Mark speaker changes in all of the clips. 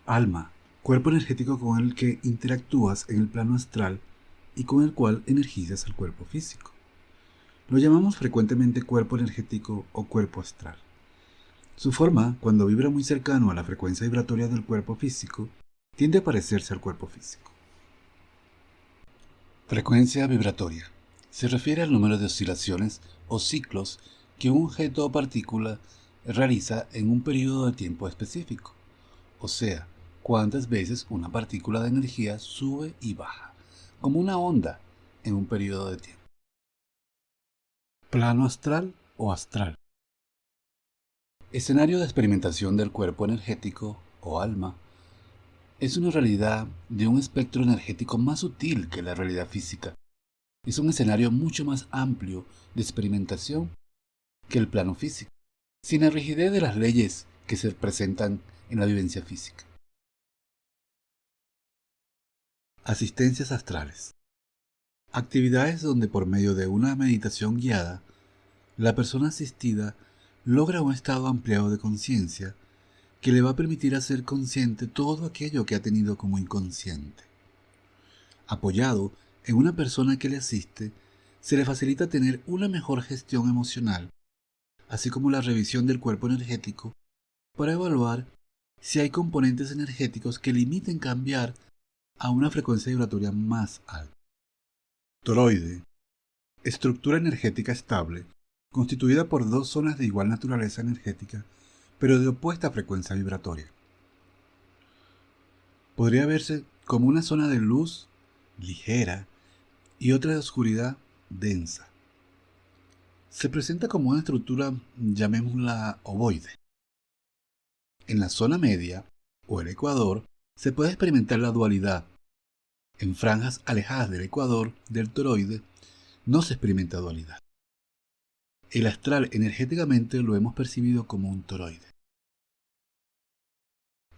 Speaker 1: Alma, cuerpo energético con el que interactúas en el plano astral y con el cual energizas el cuerpo físico. Lo llamamos frecuentemente cuerpo energético o cuerpo astral. Su forma, cuando vibra muy cercano a la frecuencia vibratoria del cuerpo físico, tiende a parecerse al cuerpo físico. Frecuencia vibratoria. Se refiere al número de oscilaciones o ciclos que un objeto o partícula realiza en un periodo de tiempo específico. O sea, cuántas veces una partícula de energía sube y baja, como una onda en un periodo de tiempo. Plano astral o astral. Escenario de experimentación del cuerpo energético o alma. Es una realidad de un espectro energético más sutil que la realidad física. Es un escenario mucho más amplio de experimentación que el plano físico, sin la rigidez de las leyes que se presentan en la vivencia física. Asistencias astrales. Actividades donde por medio de una meditación guiada, la persona asistida logra un estado ampliado de conciencia que le va a permitir hacer consciente todo aquello que ha tenido como inconsciente. Apoyado en una persona que le asiste, se le facilita tener una mejor gestión emocional, así como la revisión del cuerpo energético para evaluar si hay componentes energéticos que limiten cambiar a una frecuencia vibratoria más alta. Toroide. Estructura energética estable, constituida por dos zonas de igual naturaleza energética, pero de opuesta frecuencia vibratoria. Podría verse como una zona de luz ligera y otra de oscuridad densa. Se presenta como una estructura, llamémosla ovoide. En la zona media, o el ecuador, se puede experimentar la dualidad. En franjas alejadas del ecuador del toroide no se experimenta dualidad. El astral energéticamente lo hemos percibido como un toroide.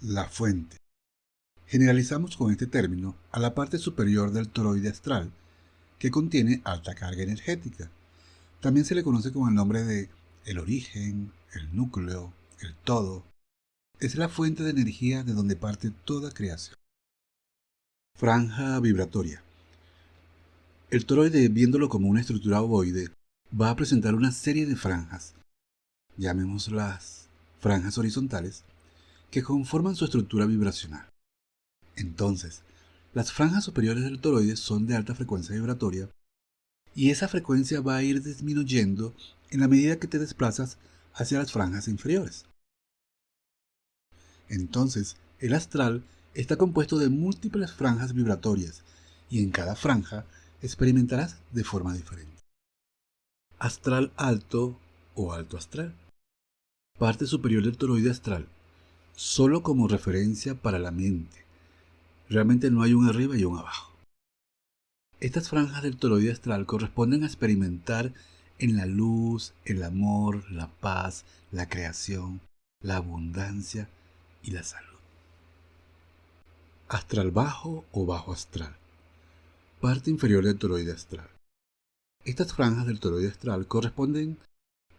Speaker 1: La fuente. Generalizamos con este término a la parte superior del toroide astral, que contiene alta carga energética. También se le conoce con el nombre de el origen, el núcleo, el todo. Es la fuente de energía de donde parte toda creación. Franja vibratoria. El toroide, viéndolo como una estructura ovoide, va a presentar una serie de franjas, llamémoslas franjas horizontales, que conforman su estructura vibracional. Entonces, las franjas superiores del toroide son de alta frecuencia vibratoria y esa frecuencia va a ir disminuyendo en la medida que te desplazas hacia las franjas inferiores. Entonces, el astral está compuesto de múltiples franjas vibratorias y en cada franja experimentarás de forma diferente. Astral alto o alto astral. Parte superior del toroide astral, solo como referencia para la mente. Realmente no hay un arriba y un abajo. Estas franjas del toroide astral corresponden a experimentar en la luz, el amor, la paz, la creación, la abundancia y la salud. Astral bajo o bajo astral. Parte inferior del toroide astral. Estas franjas del toroide astral corresponden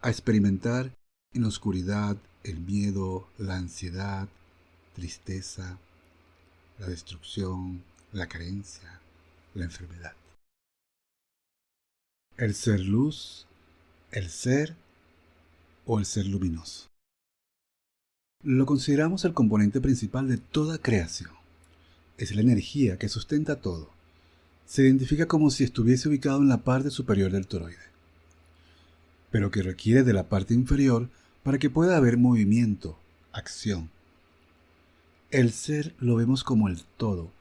Speaker 1: a experimentar en la oscuridad, el miedo, la ansiedad, tristeza, la destrucción, la carencia, la enfermedad. El ser luz, el ser o el ser luminoso. Lo consideramos el componente principal de toda creación. Es la energía que sustenta todo. Se identifica como si estuviese ubicado en la parte superior del toroide, pero que requiere de la parte inferior para que pueda haber movimiento, acción. El ser lo vemos como el todo,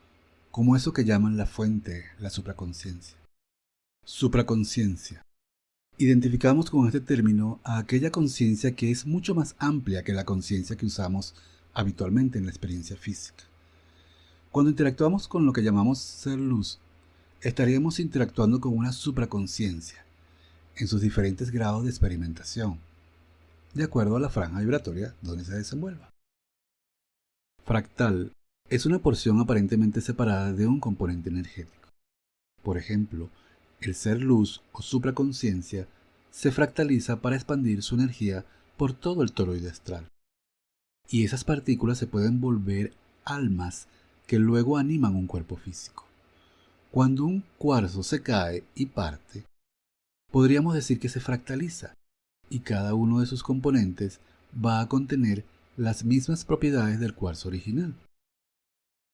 Speaker 1: como eso que llaman la fuente, la supraconciencia. Supraconciencia. Identificamos con este término a aquella conciencia que es mucho más amplia que la conciencia que usamos habitualmente en la experiencia física. Cuando interactuamos con lo que llamamos ser luz, estaríamos interactuando con una supraconciencia en sus diferentes grados de experimentación, de acuerdo a la franja vibratoria donde se desenvuelva. Fractal es una porción aparentemente separada de un componente energético. Por ejemplo, el ser luz o supraconciencia se fractaliza para expandir su energía por todo el toroide astral. Y esas partículas se pueden volver almas que luego animan un cuerpo físico. Cuando un cuarzo se cae y parte, podríamos decir que se fractaliza y cada uno de sus componentes va a contener las mismas propiedades del cuarzo original.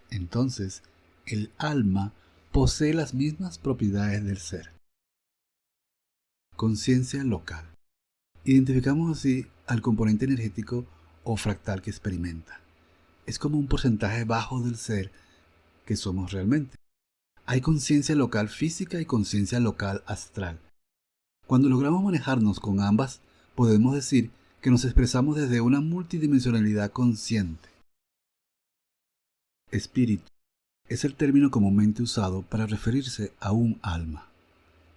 Speaker 1: Entonces, el alma posee las mismas propiedades del ser. Conciencia local. Identificamos así al componente energético o fractal que experimenta. Es como un porcentaje bajo del ser que somos realmente. Hay conciencia local física y conciencia local astral. Cuando logramos manejarnos con ambas, podemos decir que nos expresamos desde una multidimensionalidad consciente. Espíritu es el término comúnmente usado para referirse a un alma,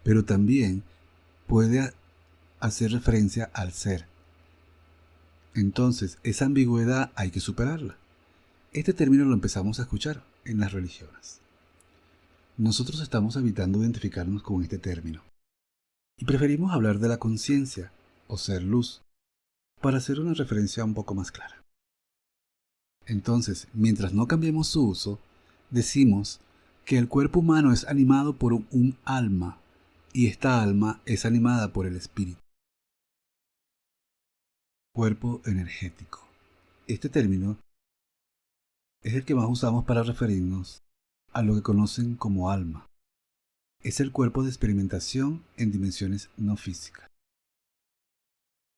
Speaker 1: pero también puede hacer referencia al ser. Entonces, esa ambigüedad hay que superarla. Este término lo empezamos a escuchar en las religiones. Nosotros estamos evitando identificarnos con este término y preferimos hablar de la conciencia o ser luz para hacer una referencia un poco más clara. Entonces, mientras no cambiemos su uso, decimos que el cuerpo humano es animado por un alma y esta alma es animada por el espíritu. Cuerpo energético. Este término es el que más usamos para referirnos a lo que conocen como alma. Es el cuerpo de experimentación en dimensiones no físicas.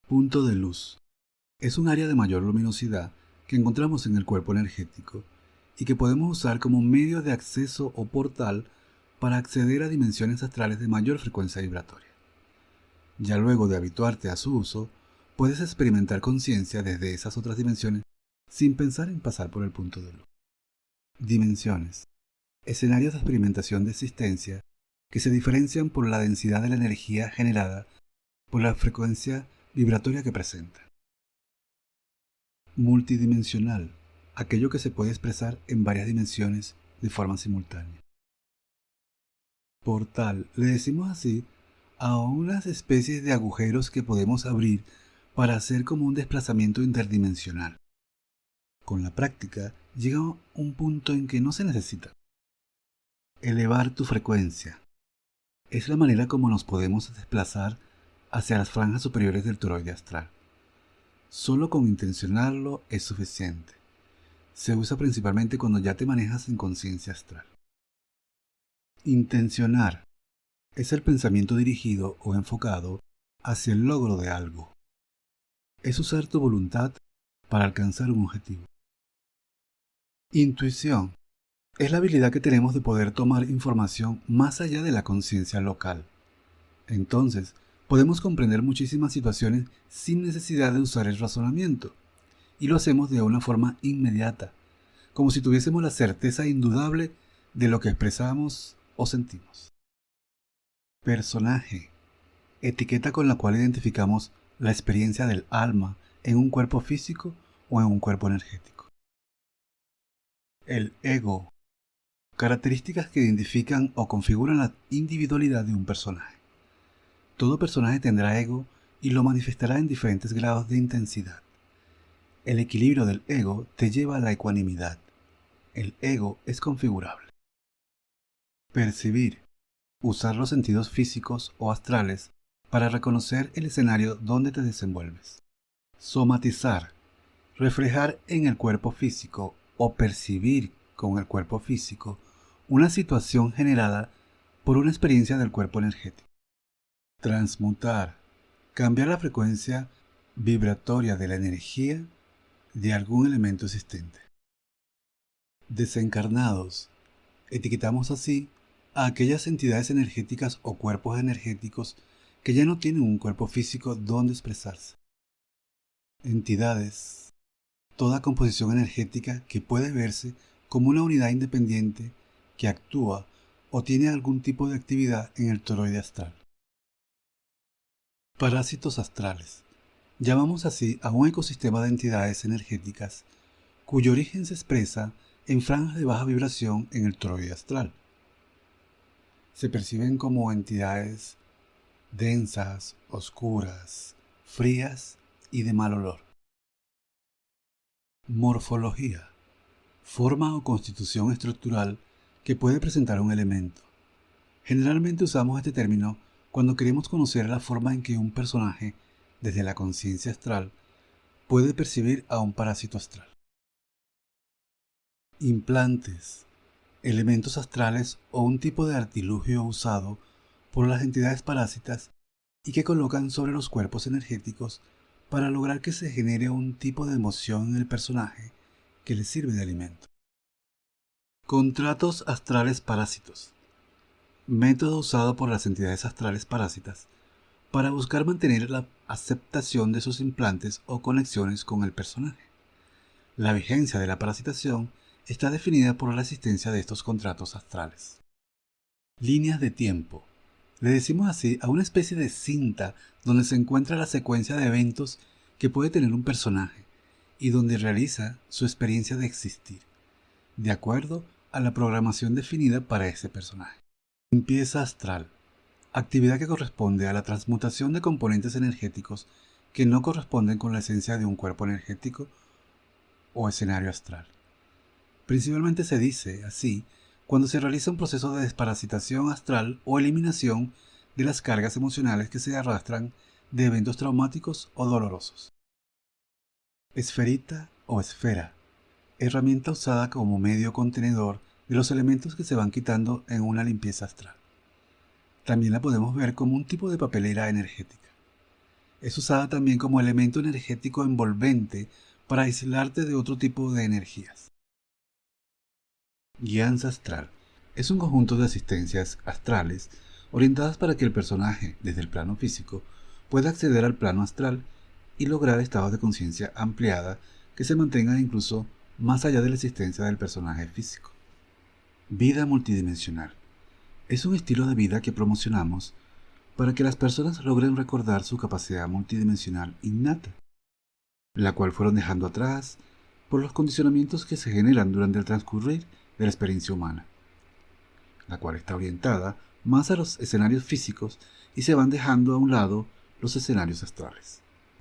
Speaker 1: Punto de luz. Es un área de mayor luminosidad que encontramos en el cuerpo energético y que podemos usar como medio de acceso o portal para acceder a dimensiones astrales de mayor frecuencia vibratoria. Ya luego de habituarte a su uso, puedes experimentar conciencia desde esas otras dimensiones sin pensar en pasar por el punto de luz. Dimensiones. Escenarios de experimentación de existencia que se diferencian por la densidad de la energía generada por la frecuencia vibratoria que presenta. Multidimensional. Aquello que se puede expresar en varias dimensiones de forma simultánea. Portal. Le decimos así a unas especies de agujeros que podemos abrir para hacer como un desplazamiento interdimensional. Con la práctica llega un punto en que no se necesita. Elevar tu frecuencia. Es la manera como nos podemos desplazar hacia las franjas superiores del toroide astral. Solo con intencionarlo es suficiente. Se usa principalmente cuando ya te manejas en conciencia astral. Intencionar es el pensamiento dirigido o enfocado hacia el logro de algo. Es usar tu voluntad para alcanzar un objetivo. Intuición es la habilidad que tenemos de poder tomar información más allá de la conciencia local. Entonces, podemos comprender muchísimas situaciones sin necesidad de usar el razonamiento, y lo hacemos de una forma inmediata, como si tuviésemos la certeza indudable de lo que expresamos o sentimos. Personaje. Etiqueta con la cual identificamos la experiencia del alma en un cuerpo físico o en un cuerpo energético. El ego. Características que identifican o configuran la individualidad de un personaje. Todo personaje tendrá ego y lo manifestará en diferentes grados de intensidad. El equilibrio del ego te lleva a la ecuanimidad. El ego es configurable. Percibir. Usar los sentidos físicos o astrales para reconocer el escenario donde te desenvuelves. Somatizar. Reflejar en el cuerpo físico o percibir con el cuerpo físico una situación generada por una experiencia del cuerpo energético. Transmutar. Cambiar la frecuencia vibratoria de la energía de algún elemento existente. Desencarnados. Etiquetamos así a aquellas entidades energéticas o cuerpos energéticos que ya no tienen un cuerpo físico donde expresarse. Entidades. Toda composición energética que puede verse como una unidad independiente que actúa o tiene algún tipo de actividad en el toroide astral. Parásitos astrales. Llamamos así a un ecosistema de entidades energéticas cuyo origen se expresa en franjas de baja vibración en el toroide astral. Se perciben como entidades densas, oscuras, frías y de mal olor. Morfología. forma o constitución estructural que puede presentar un elemento. Generalmente usamos este término cuando queremos conocer la forma en que un personaje, desde la conciencia astral, puede percibir a un parásito astral. Implantes, elementos astrales o un tipo de artilugio usado por las entidades parásitas y que colocan sobre los cuerpos energéticos para lograr que se genere un tipo de emoción en el personaje que le sirve de alimento. Contratos astrales parásitos. Método usado por las entidades astrales parásitas para buscar mantener la aceptación de sus implantes o conexiones con el personaje. La vigencia de la parasitación está definida por la existencia de estos contratos astrales. Líneas de tiempo. Le decimos así a una especie de cinta donde se encuentra la secuencia de eventos que puede tener un personaje y donde realiza su experiencia de existir, de acuerdo a la programación definida para ese personaje. Limpieza astral. Actividad que corresponde a la transmutación de componentes energéticos que no corresponden con la esencia de un cuerpo energético o escenario astral. Principalmente se dice así cuando se realiza un proceso de desparasitación astral o eliminación de las cargas emocionales que se arrastran de eventos traumáticos o dolorosos. Esferita o esfera. Herramienta usada como medio contenedor de los elementos que se van quitando en una limpieza astral. También la podemos ver como un tipo de papelera energética. Es usada también como elemento energético envolvente para aislarte de otro tipo de energías. Guianza astral. Es un conjunto de asistencias astrales orientadas para que el personaje, desde el plano físico, pueda acceder al plano astral y lograr estados de conciencia ampliada que se mantengan incluso más allá de la existencia del personaje físico. Vida multidimensional. Es un estilo de vida que promocionamos para que las personas logren recordar su capacidad multidimensional innata, la cual fueron dejando atrás por los condicionamientos que se generan durante el transcurrir de la experiencia humana, la cual está orientada más a los escenarios físicos y se van dejando a un lado los escenarios astrales.